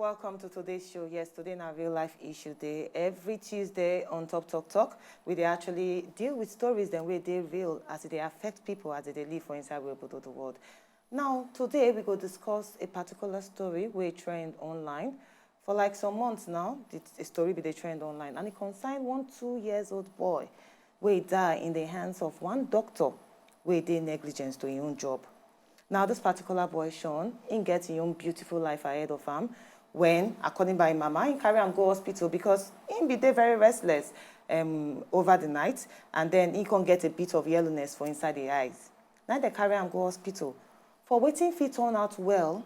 welcome to today's show. Yes, today in our real life issue day. Every Tuesday on Top Talk Talk, we dey actually deal with stories then where they real as they affect people as they live for inside where of the world. Now, today we go discuss a particular story where trend online. For like some months now, a story with a trend online, and it concerned 2-year-old boy where die in the hands of one doctor where they negligence to his own job. Now, this particular boy, Shawn, he gets his own beautiful life ahead of him when, according by mama, he carry him go hospital because he be there very restless over the night, and then he can get a bit of yellowness for inside the eyes. Now they carry him go hospital. For wetin fit turn out well,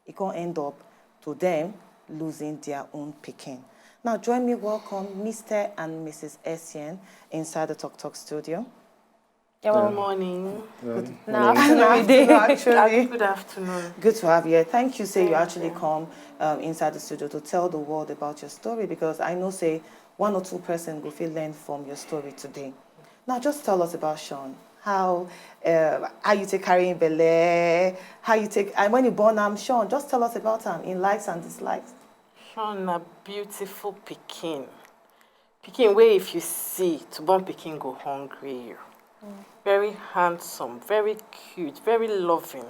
it can end up to them losing their own pikin. Now, join me, welcome Mr. and Mrs. Essien inside the Talk Talk studio. Good morning. Good afternoon, actually. Good afternoon. Good to have you here. Thank you, say you actually come inside the studio to tell the world about your story, because I know, say, 1 or 2 persons will feel learn from your story today. Now, just tell us about Shawn. How you take carrying belle, how you take, and when you born Shawn, just tell us about him in likes and dislikes. Shawn, a beautiful pikin. Pikin where if you see, to born pikin go hungry. Very handsome, very cute, very loving.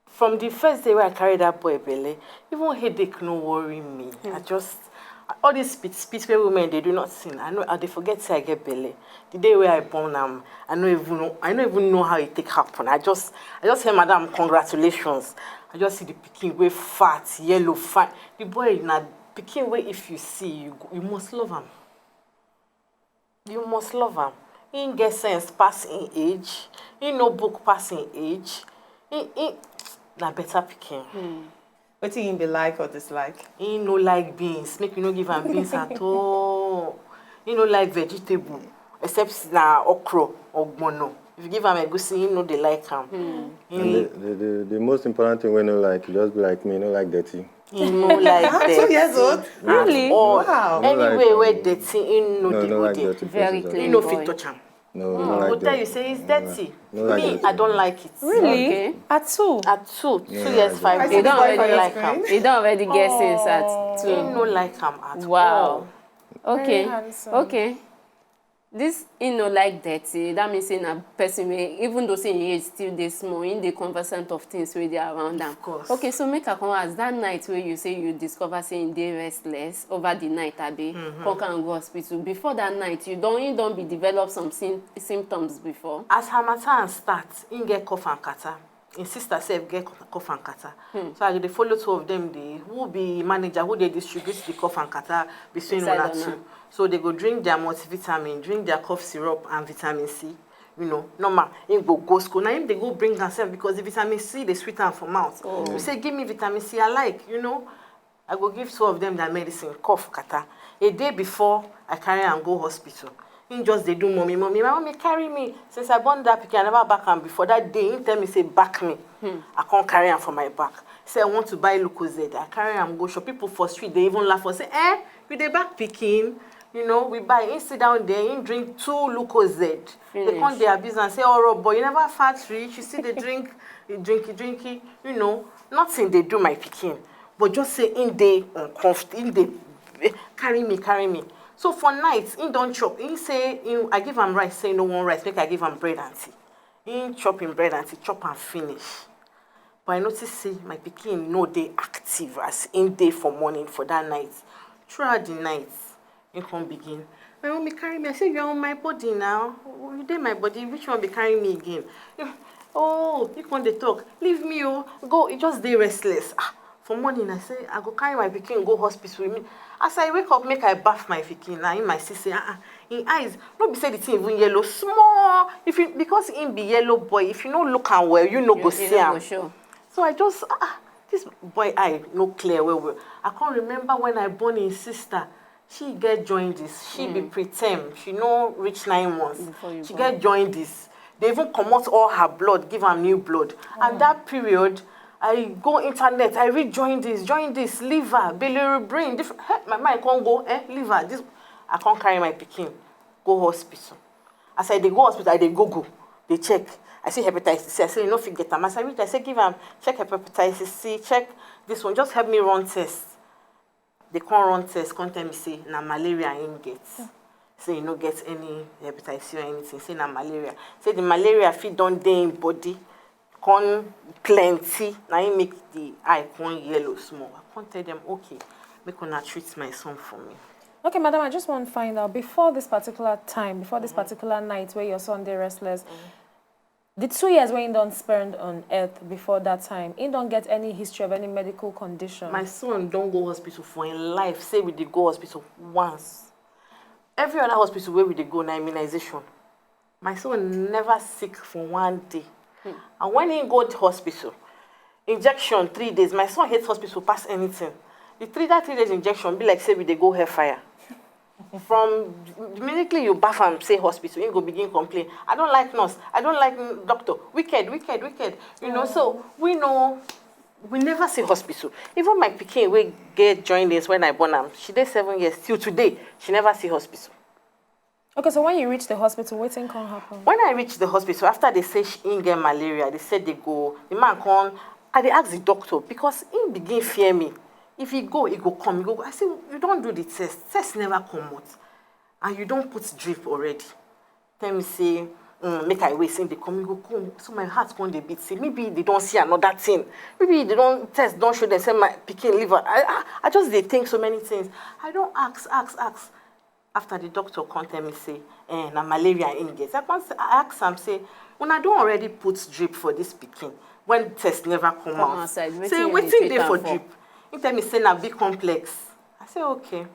From the first day where I carried that boy belly, even headache no worry me. I just, all these spit where women they do not sin. I know they forget say I get belly. The day where I born I don't even know how it take happen. I just say, madam, congratulations. I just see the pikin way fat, yellow, fat. The boy na pikin way if you see you must love him. You must love him. He get sense passing age. He no book passing age. He na better pikin. What do you be like or dislike? He no like beans. Make you no give him beans at all. He no like vegetable, except na okra or gbono. If you give him egusi, he no they like him. The most important thing we no like, just be like me, no like dirty. He no like dirty. 2 years old? Really? Wow. Anyway, where dirty, he no No, dey no go like there. dirty Very places. clean. He no boy. fit touch him. No, I no like will tell dirty. you, say it's dirty. No like Me, dirty. I don't like it. Really? Okay. At 2? At 2 Yeah, years, 5 I days. see the boy I for don't your like screen. him. You don't already get sense at He 2. no like him at all. Wow. Okay. Very handsome. Okay. This in no like dirty. That means in a person way, even though say in age still they small, in the conversant of things where they are around them. Of course. Okay, so make a come as that night where you say you discover saying they restless over the night, Abi, come and go hospital. Before that night, you don't be develop some symptoms before. As Hamatan starts, he get cough and catarrh. His sister self get cough and catarrh. So I dey follow 2 of them. They who be manager, who they distribute the cough and catarrh between 1 and 2. So they go drink their multivitamin, drink their cough syrup and vitamin C. You know, normal. He go school. Now him they go bring themselves because the vitamin C they sweet am for mouth. You say give me vitamin C, I like. You know, I go give 2 of them their medicine, cough catarrh. A day before I carry and go hospital. He just they do mommy, my mommy carry me. Since I born that pikin, I never back him before. That day, he tell me say back me. I can't carry him for my back. Say I want to buy Lucozade. I carry him go show people for street. They even laugh and say, you the back pikin. You know, we buy. He sit down there. He drink 2 Lucozade. They come their business and say, oh boy, you never fat rich. You see the drink, drinky. You know, nothing they do my pikin, but just say in they uncomfortable. In they carry me. So for nights, he don't chop. He say, I give him rice, say no one rice, make I give him bread and tea. He chop him bread and tea, chop and finish. But I notice, say, my pikin no dey active as in day for morning for that night. Throughout the night, he come begin. My mommy carry me. I say, you're on my body now. You dey my body. Which one be carrying me again? You come dey talk. Leave me, go. He just dey restless. For morning, I say, I go carry my pikin go hospital with me. As I wake up, make I bath my pikin. Now, in my sister, in eyes, no be say the thing even yellow, small. Because him be yellow boy, if you no look am well, you no go see am. So I just, this boy eye no clear well. I can't remember when I born his sister. She get jaundice. She be preterm. She no reach 9 months. She get jaundice. They even comot all her blood, give her new blood. And that period, I go internet, I read join this, liver, biliary brain, different. My mind can't go, liver, this. I can't carry my pikin, go hospital. As I dey go hospital, I dey Google, they check. I see hepatitis C. I say, you know, if you get them. As I read, I say, give them, check hepatitis C, check this one, just help me run test. They can't run test, can't tell me say na malaria in get. Say you no get any hepatitis or anything. Say na malaria. Say the malaria fit don dey in body, con plenty. Now you make the eye con yellow small. I can't tell them okay, make una treat my son for me. Okay, madam, I just want to find out, before this particular time, before this particular night where your son dey restless, the 2 years when he don't spend on earth before that time, he don't get any history of any medical condition? My son don't go hospital for in life. Say we dey go hospital once. Every other hospital where we dey go na immunization. My son never sick for 1 day. And when he go to hospital, injection 3 days. My son hates hospital past anything. That 3 days injection be like say we dey go hellfire. From immediately you bath and say hospital, you go begin complain. I don't like nurse. I don't like doctor. Wicked. You know, so we know we never see hospital. Even my pikin we get joined this when I born am. She did 7 years till today. She never see hospital. Okay, so when you reach the hospital, what thing can happen? When I reach the hospital, after they say she ain't get malaria, they said they go. The man come. I they ask the doctor because he begin fear me. If he go come. He go. I say, you don't do the test. Test never come out. And you don't put drip already. Tell me, say, make I wait. Say, they come, you go come. So my heart can't beat. Say, maybe they don't see another thing. Maybe they don't test, don't show them, say, my pikin liver. I just, they think so many things. I don't ask. After the doctor come tell me, say, na malaria in get. I ask him, say, when I don't already put drip for this pikin, when test never come out. Outside. Say, waiting there for drip. He tell me, say, na big complex. I say, okay.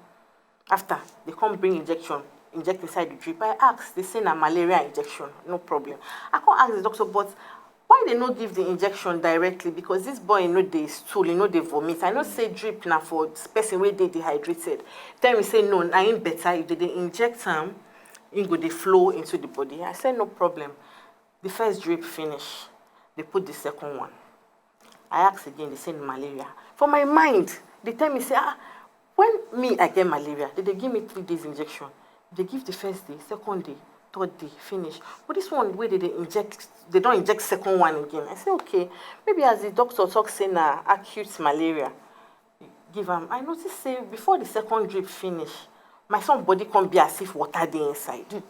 After, they come bring injection, inject inside the drip. I ask, they say, na malaria injection, no problem. I can't ask the doctor, but why they not give the injection directly? Because this boy, they stool, they vomit. I know say drip now for person where they dehydrated. Tell me, say, no, I ain't better. If they inject him, they flow into the body. I said, no problem. The first drip finish. They put the second one. I asked again, they say malaria. For my mind, they tell me, say, when I get malaria, they give me 3 days injection. They give the first day, second day, third day, finish. But this one, where they don't inject second one again. I say, okay, maybe as the doctor talks, say, acute malaria, give him. I noticed, say, before the second drip finish, my son body can't be as if water dey inside.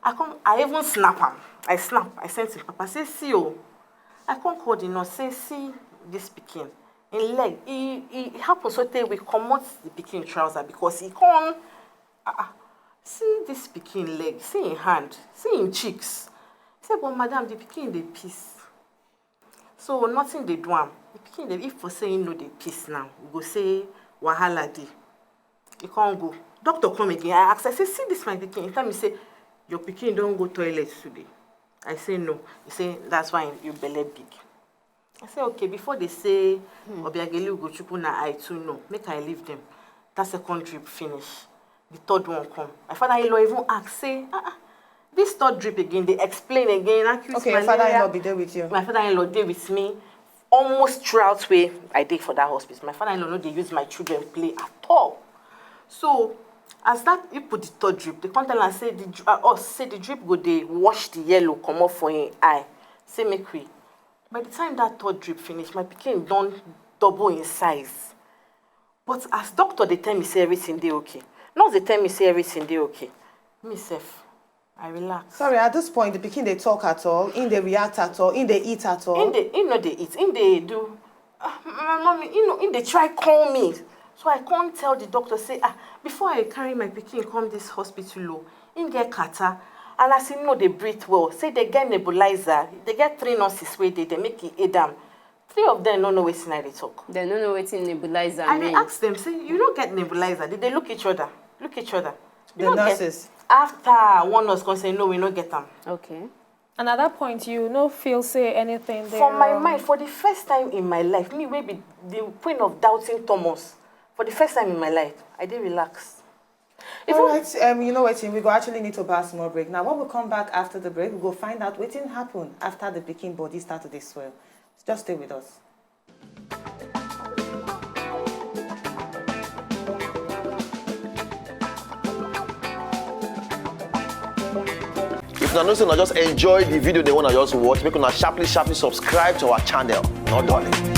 I even snap him. I sent him, Papa, say, see, I can't call the nurse, say, see this pikin. In leg, he happens so that we come out the pikin trouser because he can't see this pikin leg, see in hand, see in cheeks. He said, but madam, the pikin dey piss. So nothing they do am. The pikin, if for saying no, they piss now, we go say wahala dey. He can't go. Doctor come again. I ask, I say, see this my pikin. He tell me, say, your pikin don't go toilet today. I say no. He say, that's why your belly big. I say, okay, before they say, Obiageli go chupu na I too no, make I leave them. That second drip finish. The third one come. My father-in-law even ask, say, this third drip again, they explain again. Okay, your father-in-law be there with you. My father-in-law there with me almost throughout where I did for that hospital. My father-in-law no, they use my children play at all. So, as that you put the third drip, they come tell and say, the drip go, they wash the yellow, come off for your eye. Say, make we. By the time that third drip finish, my pikin don't double in size. But as doctor, they tell me, say, everything they okay. Nurse, they tell me, say, everything they okay. Me, self, I relax. Sorry, at this point, the pikin they talk at all, in they react at all, in they eat at all. In they eat, in they do. My mommy, in they try call me. So I can't tell the doctor, say, before I carry my pikin come this hospital, in get kata. And I say, no, they breathe well. Say they get nebulizer. They get 3 nurses where they make it Adam. 3 of them don't know wetin I dey talk. They don't know wetin nebulizer mean. And they ask them, say, you don't get nebulizer. Did they look each other? The nurses. After one nurse can say, no, we don't get them. Okay. And at that point, you no feel say anything there. For my mind, for the first time in my life, me will be the point of doubting Thomas. For the first time in my life, I did relax. All right, you know what, we go actually need to pass more break. Now, when we come back after the break, we go find out what didn't happen after the pikin body started to swell. Just stay with us. If you don't just enjoy the video they want to just watch, make sure sharply subscribe to our channel. Not darling.